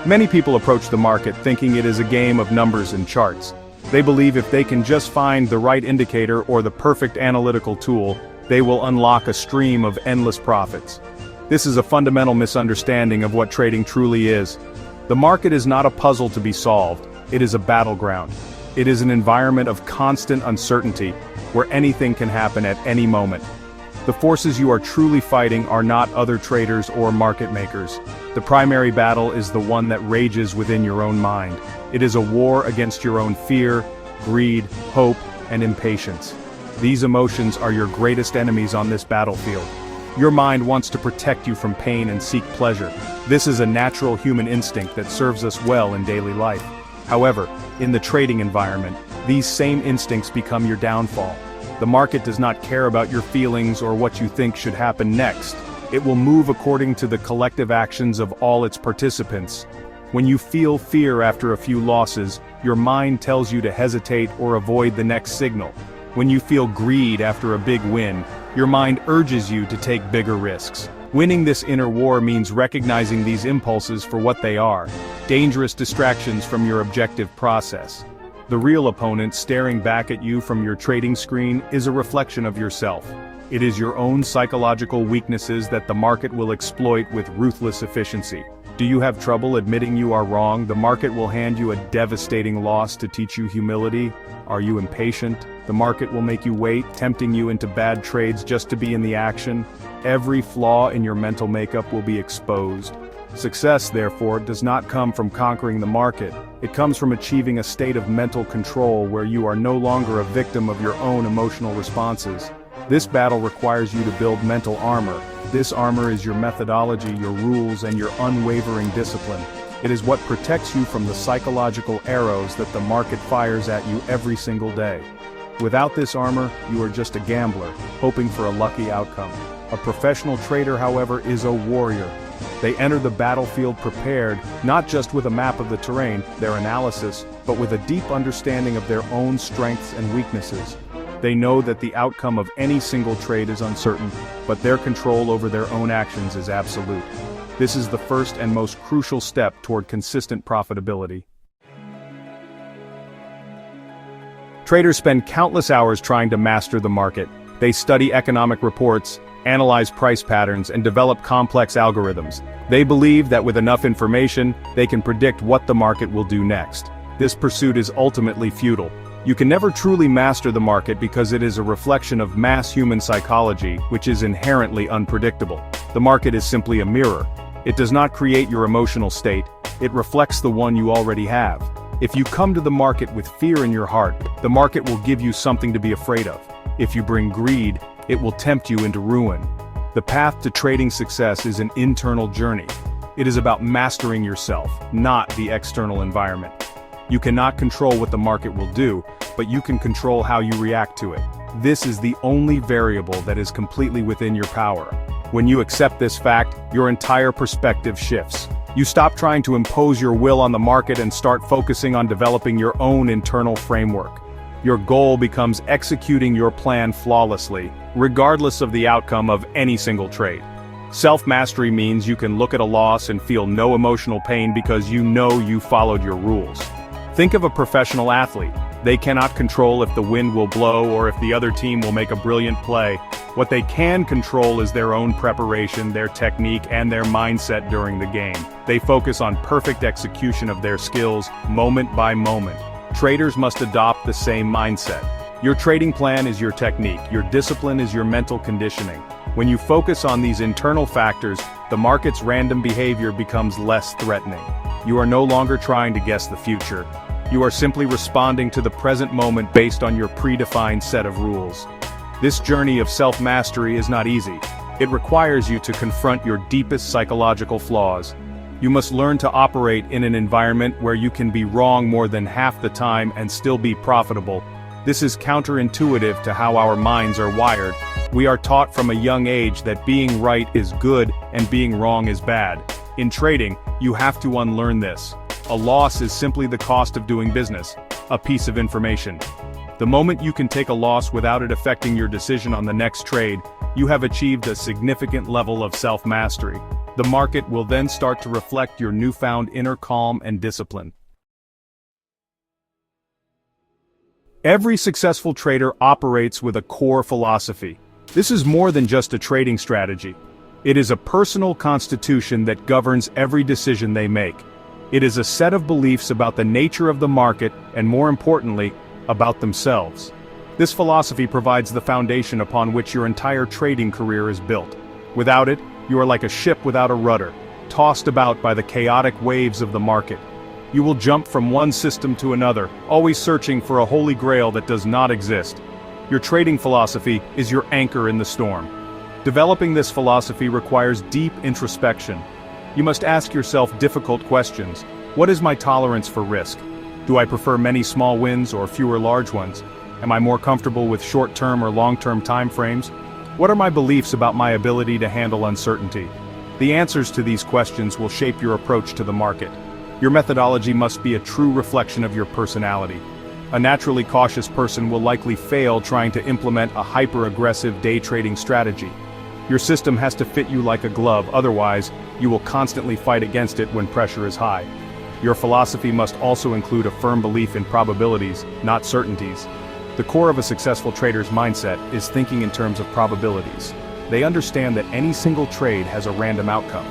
Many people approach the market thinking it is a game of numbers and charts. They believe if they can just find the right indicator or the perfect analytical tool, they will unlock a stream of endless profits. This is a fundamental misunderstanding of what trading truly is. The market is not a puzzle to be solved, it is a battleground. It is an environment of constant uncertainty, where anything can happen at any moment. The forces you are truly fighting are not other traders or market makers. The primary battle is the one that rages within your own mind. It is a war against your own fear, greed, hope, and impatience. These emotions are your greatest enemies on this battlefield. Your mind wants to protect you from pain and seek pleasure. This is a natural human instinct that serves us well in daily life. However, in the trading environment, these same instincts become your downfall. The market does not care about your feelings or what you think should happen next. It will move according to the collective actions of all its participants. When you feel fear after a few losses, your mind tells you to hesitate or avoid the next signal. When you feel greed after a big win, your mind urges you to take bigger risks. Winning this inner war means recognizing these impulses for what they are, dangerous distractions from your objective process. The real opponent staring back at you from your trading screen is a reflection of yourself. It is your own psychological weaknesses that the market will exploit with ruthless efficiency. Do you have trouble admitting you are wrong? The market will hand you a devastating loss to teach you humility. Are you impatient? The market will make you wait, tempting you into bad trades just to be in the action. Every flaw in your mental makeup will be exposed. Success, therefore, does not come from conquering the market. It comes from achieving a state of mental control where you are no longer a victim of your own emotional responses. This battle requires you to build mental armor. This armor is your methodology, your rules, and your unwavering discipline. It is what protects you from the psychological arrows that the market fires at you every single day. Without this armor, you are just a gambler, hoping for a lucky outcome. A professional trader, however, is a warrior. They enter the battlefield prepared, not just with a map of the terrain, their analysis, but with a deep understanding of their own strengths and weaknesses. They know that the outcome of any single trade is uncertain, but their control over their own actions is absolute. This is the first and most crucial step toward consistent profitability. Traders spend countless hours trying to master the market. They study economic reports, analyze price patterns, and develop complex algorithms. They believe that with enough information, they can predict what the market will do next. This pursuit is ultimately futile. You can never truly master the market because it is a reflection of mass human psychology, which is inherently unpredictable. The market is simply a mirror. It does not create your emotional state, it reflects the one you already have. If you come to the market with fear in your heart, the market will give you something to be afraid of. If you bring greed, it will tempt you into ruin. The path to trading success is an internal journey. It is about mastering yourself, not the external environment. You cannot control what the market will do, but you can control how you react to it. This is the only variable that is completely within your power. When you accept this fact, your entire perspective shifts. You stop trying to impose your will on the market and start focusing on developing your own internal framework. Your goal becomes executing your plan flawlessly, regardless of the outcome of any single trade. Self-mastery means you can look at a loss and feel no emotional pain because you know you followed your rules. Think of a professional athlete. They cannot control if the wind will blow or if the other team will make a brilliant play. What they can control is their own preparation, their technique, and their mindset during the game. They focus on perfect execution of their skills, moment by moment. Traders must adopt the same mindset. Your trading plan is your technique, your discipline is your mental conditioning. When you focus on these internal factors, the market's random behavior becomes less threatening. You are no longer trying to guess the future. You are simply responding to the present moment based on your predefined set of rules. This journey of self-mastery is not easy. It requires you to confront your deepest psychological flaws. You must learn to operate in an environment where you can be wrong more than half the time and still be profitable. This is counterintuitive to how our minds are wired. We are taught from a young age that being right is good and being wrong is bad. In trading, you have to unlearn this. A loss is simply the cost of doing business, a piece of information. The moment you can take a loss without it affecting your decision on the next trade, you have achieved a significant level of self-mastery. The market will then start to reflect your newfound inner calm and discipline. Every successful trader operates with a core philosophy. This is more than just a trading strategy. It is a personal constitution that governs every decision they make. It is a set of beliefs about the nature of the market and, more importantly, about themselves. This philosophy provides the foundation upon which your entire trading career is built. Without it, you are like a ship without a rudder, tossed about by the chaotic waves of the market. You will jump from one system to another, always searching for a holy grail that does not exist. Your trading philosophy is your anchor in the storm. Developing this philosophy requires deep introspection. You must ask yourself difficult questions. What is my tolerance for risk? Do I prefer many small wins or fewer large ones? Am I more comfortable with short-term or long-term time frames? What are my beliefs about my ability to handle uncertainty? The answers to these questions will shape your approach to the market. Your methodology must be a true reflection of your personality. A naturally cautious person will likely fail trying to implement a hyper-aggressive day trading strategy. Your system has to fit you like a glove, otherwise, you will constantly fight against it when pressure is high. Your philosophy must also include a firm belief in probabilities, not certainties. The core of a successful trader's mindset is thinking in terms of probabilities. They understand that any single trade has a random outcome.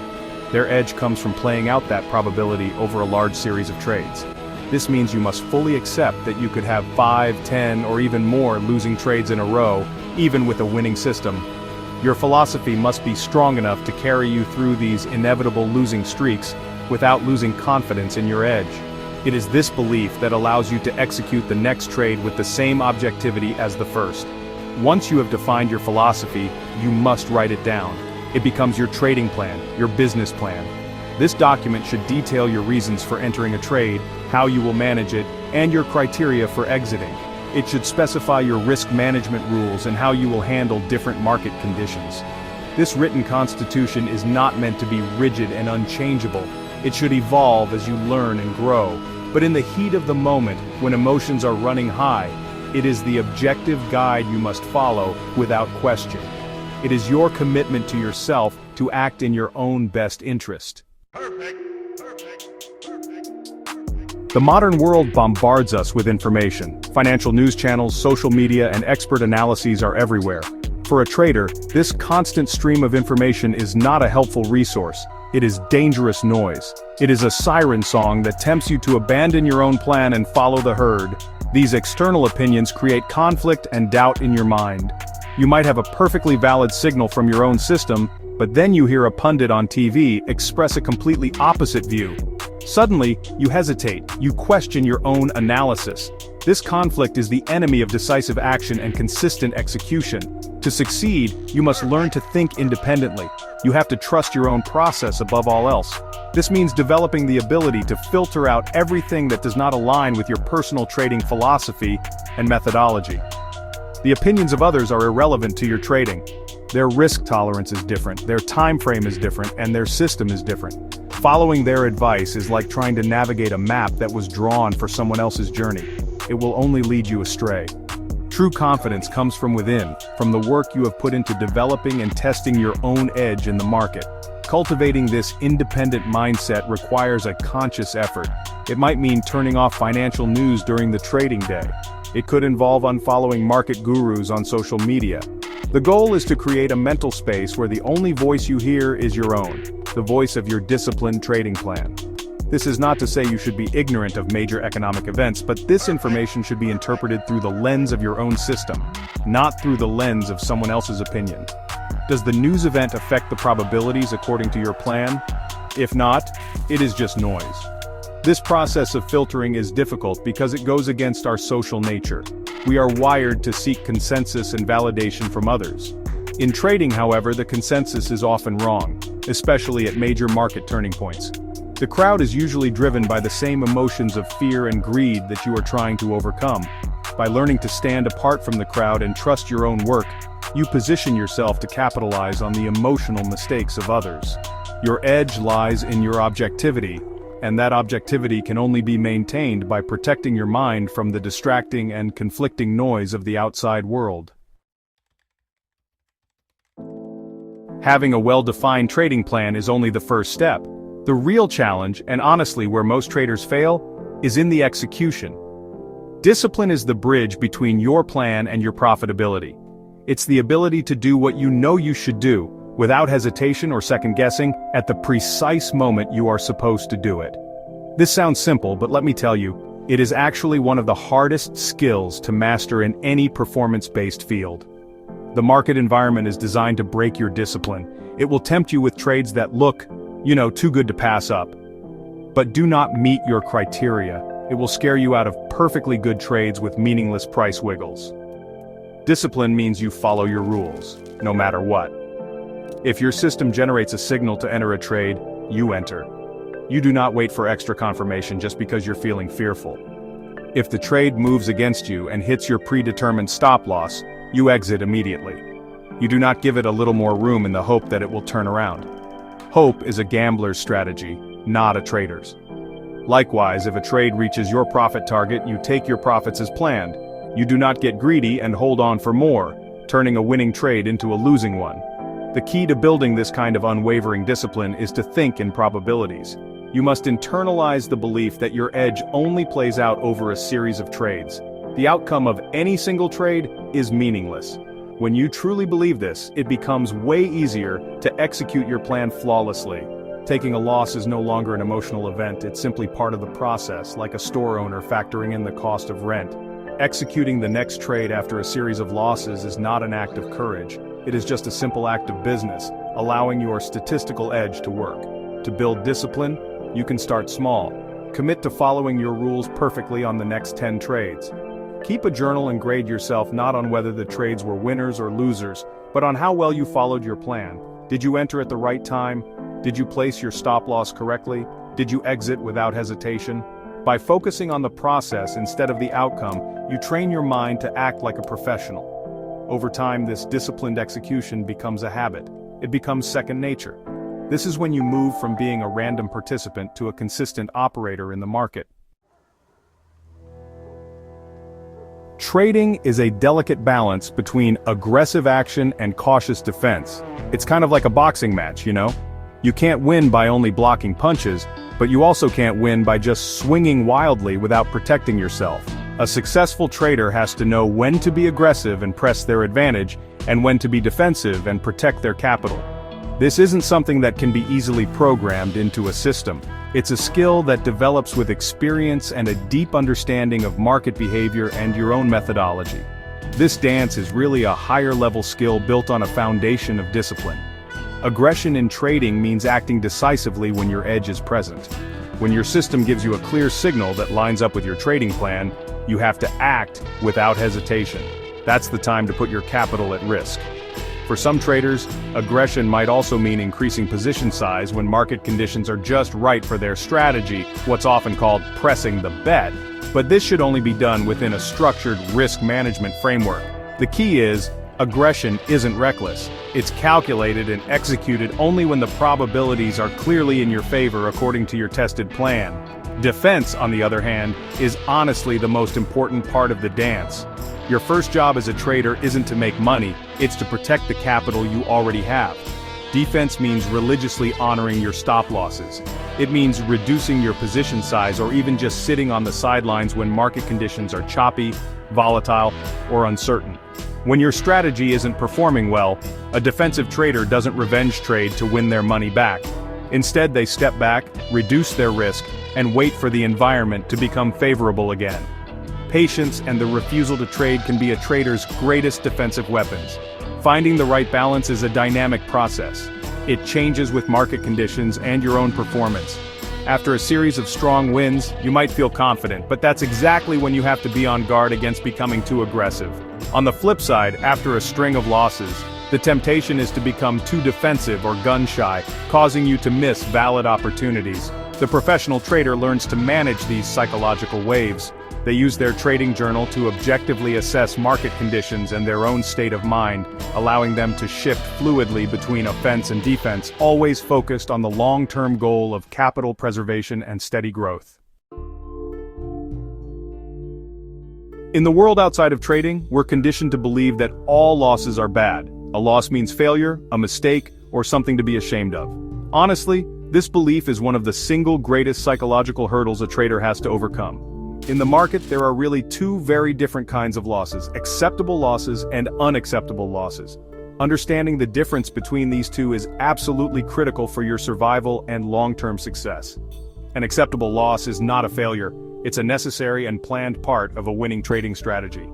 Their edge comes from playing out that probability over a large series of trades. This means you must fully accept that you could have 5, 10, or even more losing trades in a row, even with a winning system. Your philosophy must be strong enough to carry you through these inevitable losing streaks without losing confidence in your edge. It is this belief that allows you to execute the next trade with the same objectivity as the first. Once you have defined your philosophy, you must write it down. It becomes your trading plan, your business plan. This document should detail your reasons for entering a trade, how you will manage it, and your criteria for exiting. It should specify your risk management rules and how you will handle different market conditions. This written constitution is not meant to be rigid and unchangeable. It should evolve as you learn and grow. But in the heat of the moment, when emotions are running high, it is the objective guide you must follow without question. It is your commitment to yourself to act in your own best interest. The modern world bombards us with information. Financial news channels, social media, and expert analyses are everywhere. For a trader, this constant stream of information is not a helpful resource. It is dangerous noise. It is a siren song that tempts you to abandon your own plan and follow the herd. These external opinions create conflict and doubt in your mind. You might have a perfectly valid signal from your own system, but then you hear a pundit on TV express a completely opposite view. Suddenly, you hesitate, you question your own analysis. This conflict is the enemy of decisive action and consistent execution. To succeed, you must learn to think independently. You have to trust your own process above all else. This means developing the ability to filter out everything that does not align with your personal trading philosophy and methodology. The opinions of others are irrelevant to your trading. Their risk tolerance is different, their time frame is different, and their system is different. Following their advice is like trying to navigate a map that was drawn for someone else's journey. It will only lead you astray. True confidence comes from within, from the work you have put into developing and testing your own edge in the market. Cultivating this independent mindset requires a conscious effort. It might mean turning off financial news during the trading day. It could involve unfollowing market gurus on social media. The goal is to create a mental space where the only voice you hear is your own, the voice of your disciplined trading plan. This is not to say you should be ignorant of major economic events, but this information should be interpreted through the lens of your own system, not through the lens of someone else's opinion. Does the news event affect the probabilities according to your plan? If not, it is just noise. This process of filtering is difficult because it goes against our social nature. We are wired to seek consensus and validation from others. In trading, however, the consensus is often wrong, especially at major market turning points. The crowd is usually driven by the same emotions of fear and greed that you are trying to overcome. By learning to stand apart from the crowd and trust your own work, you position yourself to capitalize on the emotional mistakes of others. Your edge lies in your objectivity, and that objectivity can only be maintained by protecting your mind from the distracting and conflicting noise of the outside world. Having a well-defined trading plan is only the first step. The real challenge, and honestly where most traders fail, is in the execution. Discipline is the bridge between your plan and your profitability. It's the ability to do what you know you should do, without hesitation or second guessing, at the precise moment you are supposed to do it. This sounds simple, but let me tell you, it is actually one of the hardest skills to master in any performance-based field. The market environment is designed to break your discipline. It will tempt you with trades that look, too good to pass up. But do not meet your criteria. It will scare you out of perfectly good trades with meaningless price wiggles. Discipline means you follow your rules, no matter what. If your system generates a signal to enter a trade, you enter. You do not wait for extra confirmation just because you're feeling fearful. If the trade moves against you and hits your predetermined stop loss, you exit immediately. You do not give it a little more room in the hope that it will turn around. Hope is a gambler's strategy, not a trader's. Likewise, if a trade reaches your profit target, you take your profits as planned. You do not get greedy and hold on for more, turning a winning trade into a losing one. The key to building this kind of unwavering discipline is to think in probabilities. You must internalize the belief that your edge only plays out over a series of trades. The outcome of any single trade is meaningless. When you truly believe this, it becomes way easier to execute your plan flawlessly. Taking a loss is no longer an emotional event, it's simply part of the process, like a store owner factoring in the cost of rent. Executing the next trade after a series of losses is not an act of courage. It is just a simple act of business, allowing your statistical edge to work. To build discipline, you can start small. Commit to following your rules perfectly on the next 10 trades. Keep a journal and grade yourself not on whether the trades were winners or losers, but on how well you followed your plan. Did you enter at the right time? Did you place your stop loss correctly? Did you exit without hesitation? By focusing on the process instead of the outcome, you train your mind to act like a professional. Over time, this disciplined execution becomes a habit. It becomes second nature. This is when you move from being a random participant to a consistent operator in the market. Trading is a delicate balance between aggressive action and cautious defense. It's kind of like a boxing match, You can't win by only blocking punches, but you also can't win by just swinging wildly without protecting yourself. A successful trader has to know when to be aggressive and press their advantage, and when to be defensive and protect their capital. This isn't something that can be easily programmed into a system. It's a skill that develops with experience and a deep understanding of market behavior and your own methodology. This dance is really a higher-level skill built on a foundation of discipline. Aggression in trading means acting decisively when your edge is present. When your system gives you a clear signal that lines up with your trading plan, you have to act without hesitation. That's the time to put your capital at risk. For some traders, aggression might also mean increasing position size when market conditions are just right for their strategy, what's often called pressing the bet. But this should only be done within a structured risk management framework. The key is, aggression isn't reckless. It's calculated and executed only when the probabilities are clearly in your favor according to your tested plan. Defense, on the other hand, is honestly the most important part of the dance. Your first job as a trader isn't to make money, it's to protect the capital you already have. Defense means religiously honoring your stop losses. It means reducing your position size or even just sitting on the sidelines when market conditions are choppy, volatile, or uncertain. When your strategy isn't performing well, a defensive trader doesn't revenge trade to win their money back. Instead, they step back, reduce their risk, and wait for the environment to become favorable again. Patience and the refusal to trade can be a trader's greatest defensive weapons. Finding the right balance is a dynamic process. It changes with market conditions and your own performance. After a series of strong wins, you might feel confident, but that's exactly when you have to be on guard against becoming too aggressive. On the flip side, after a string of losses, the temptation is to become too defensive or gun-shy, causing you to miss valid opportunities. The professional trader learns to manage these psychological waves. They use their trading journal to objectively assess market conditions and their own state of mind, allowing them to shift fluidly between offense and defense, always focused on the long-term goal of capital preservation and steady growth. In the world outside of trading, we're conditioned to believe that all losses are bad. A loss means failure, a mistake, or something to be ashamed of. Honestly, this belief is one of the single greatest psychological hurdles a trader has to overcome. In the market, there are really two very different kinds of losses: acceptable losses and unacceptable losses. Understanding the difference between these two is absolutely critical for your survival and long-term success. An acceptable loss is not a failure, it's a necessary and planned part of a winning trading strategy.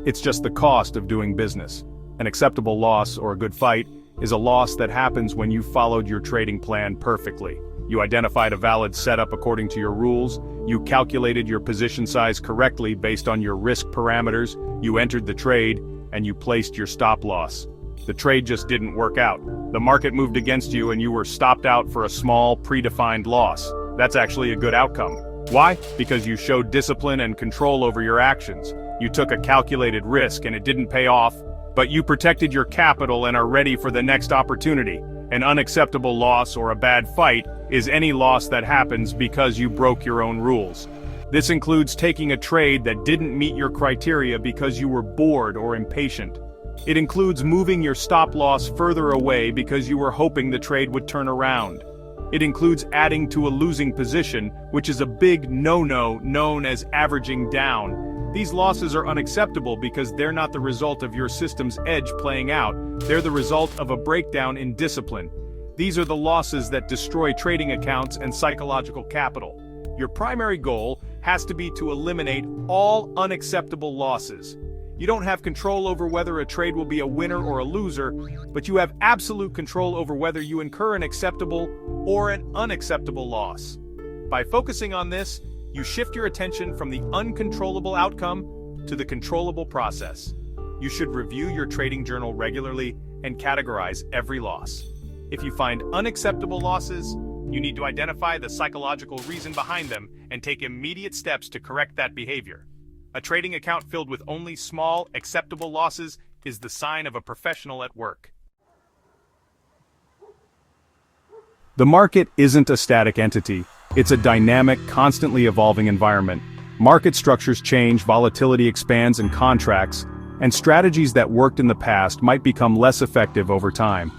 It's just the cost of doing business. An acceptable loss, or a good fight, is a loss that happens when you followed your trading plan perfectly. You identified a valid setup according to your rules, you calculated your position size correctly based on your risk parameters, you entered the trade, and you placed your stop loss. The trade just didn't work out. The market moved against you and you were stopped out for a small, predefined loss. That's actually a good outcome. Why? Because you showed discipline and control over your actions. You took a calculated risk and it didn't pay off, but you protected your capital and are ready for the next opportunity. An unacceptable loss or a bad fight is any loss that happens because you broke your own rules. This includes taking a trade that didn't meet your criteria because you were bored or impatient. It includes moving your stop loss further away because you were hoping the trade would turn around. It includes adding to a losing position, which is a big no-no known as averaging down. These losses are unacceptable because they're not the result of your system's edge playing out, they're the result of a breakdown in discipline. These are the losses that destroy trading accounts and psychological capital. Your primary goal has to be to eliminate all unacceptable losses. You don't have control over whether a trade will be a winner or a loser, but you have absolute control over whether you incur an acceptable or an unacceptable loss. By focusing on this, you shift your attention from the uncontrollable outcome to the controllable process. You should review your trading journal regularly and categorize every loss. If you find unacceptable losses, you need to identify the psychological reason behind them and take immediate steps to correct that behavior. A trading account filled with only small, acceptable losses is the sign of a professional at work. The market isn't a static entity. It's a dynamic, constantly evolving environment. Market structures change, volatility expands and contracts, and strategies that worked in the past might become less effective over time.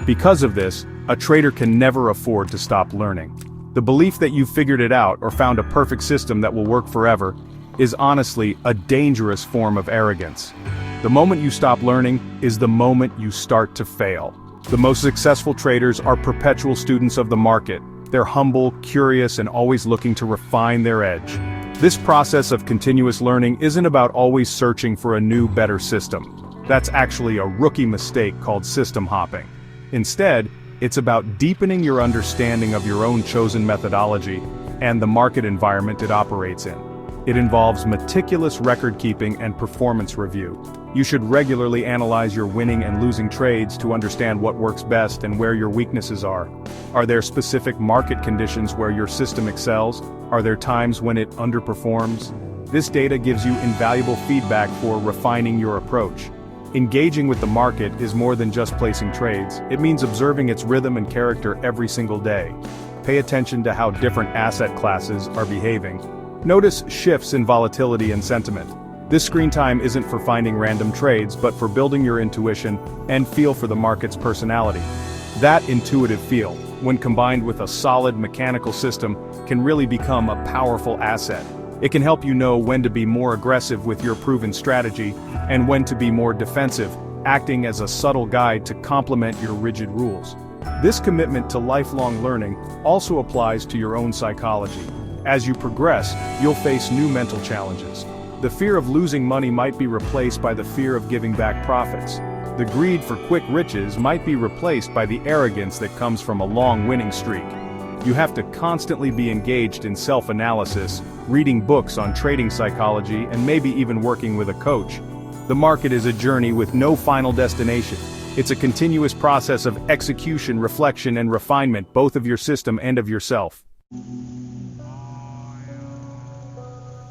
Because of this, a trader can never afford to stop learning. The belief that you've figured it out or found a perfect system that will work forever is honestly a dangerous form of arrogance. The moment you stop learning is the moment you start to fail. The most successful traders are perpetual students of the market. They're humble, curious, and always looking to refine their edge. This process of continuous learning isn't about always searching for a new, better system. That's actually a rookie mistake called system hopping. Instead, it's about deepening your understanding of your own chosen methodology and the market environment it operates in. It involves meticulous record-keeping and performance review. You should regularly analyze your winning and losing trades to understand what works best and where your weaknesses are. Are there specific market conditions where your system excels? Are there times when it underperforms? This data gives you invaluable feedback for refining your approach. Engaging with the market is more than just placing trades. It means observing its rhythm and character every single day. Pay attention to how different asset classes are behaving. Notice shifts in volatility and sentiment. This screen time isn't for finding random trades, but for building your intuition and feel for the market's personality. That intuitive feel, when combined with a solid mechanical system, can really become a powerful asset. It can help you know when to be more aggressive with your proven strategy and when to be more defensive, acting as a subtle guide to complement your rigid rules. This commitment to lifelong learning also applies to your own psychology. As you progress, you'll face new mental challenges. The fear of losing money might be replaced by the fear of giving back profits. The greed for quick riches might be replaced by the arrogance that comes from a long winning streak. You have to constantly be engaged in self-analysis, reading books on trading psychology, and maybe even working with a coach. The market is a journey with no final destination. It's a continuous process of execution, reflection, and refinement, both of your system and of yourself.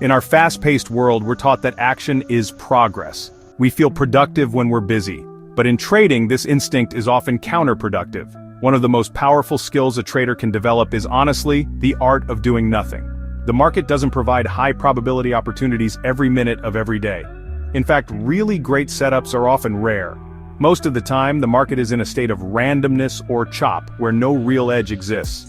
In our fast-paced world, we're taught that action is progress. We feel productive when we're busy. But in trading, this instinct is often counterproductive. One of the most powerful skills a trader can develop is honestly the art of doing nothing. The market doesn't provide high-probability opportunities every minute of every day. In fact, really great setups are often rare. Most of the time, the market is in a state of randomness or chop, where no real edge exists.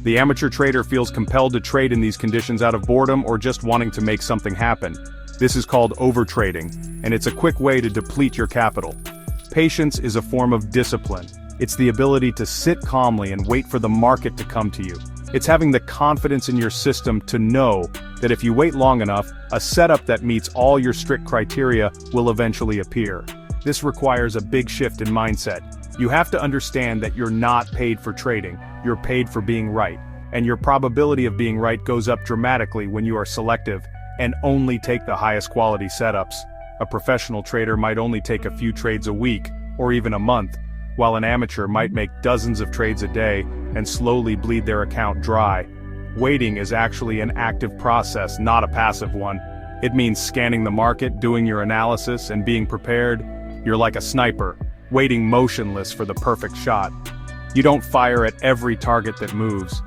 The amateur trader feels compelled to trade in these conditions out of boredom or just wanting to make something happen. This is called overtrading, and it's a quick way to deplete your capital. Patience is a form of discipline. It's the ability to sit calmly and wait for the market to come to you. It's having the confidence in your system to know that if you wait long enough, a setup that meets all your strict criteria will eventually appear. This requires a big shift in mindset. You have to understand that you're not paid for trading, you're paid for being right. And your probability of being right goes up dramatically when you are selective and only take the highest quality setups. A professional trader might only take a few trades a week, or even a month, while an amateur might make dozens of trades a day and slowly bleed their account dry. Waiting is actually an active process, not a passive one. It means scanning the market, doing your analysis, and being prepared. You're like a sniper, waiting motionless for the perfect shot. You don't fire at every target that moves.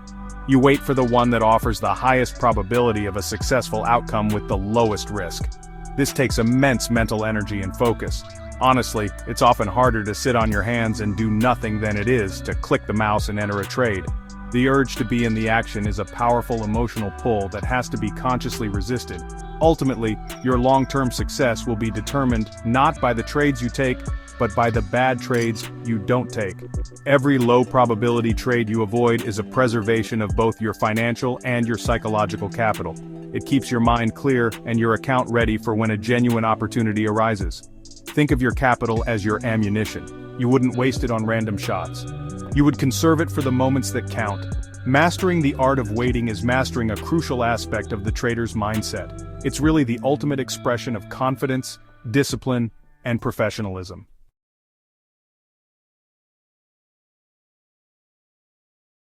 You wait for the one that offers the highest probability of a successful outcome with the lowest risk. This takes immense mental energy and focus. Honestly, it's often harder to sit on your hands and do nothing than it is to click the mouse and enter a trade. The urge to be in the action is a powerful emotional pull that has to be consciously resisted. Ultimately, your long-term success will be determined not by the trades you take, but by the bad trades you don't take. Every low-probability trade you avoid is a preservation of both your financial and your psychological capital. It keeps your mind clear and your account ready for when a genuine opportunity arises. Think of your capital as your ammunition. You wouldn't waste it on random shots. You would conserve it for the moments that count. Mastering the art of waiting is mastering a crucial aspect of the trader's mindset. It's really the ultimate expression of confidence, discipline, and professionalism.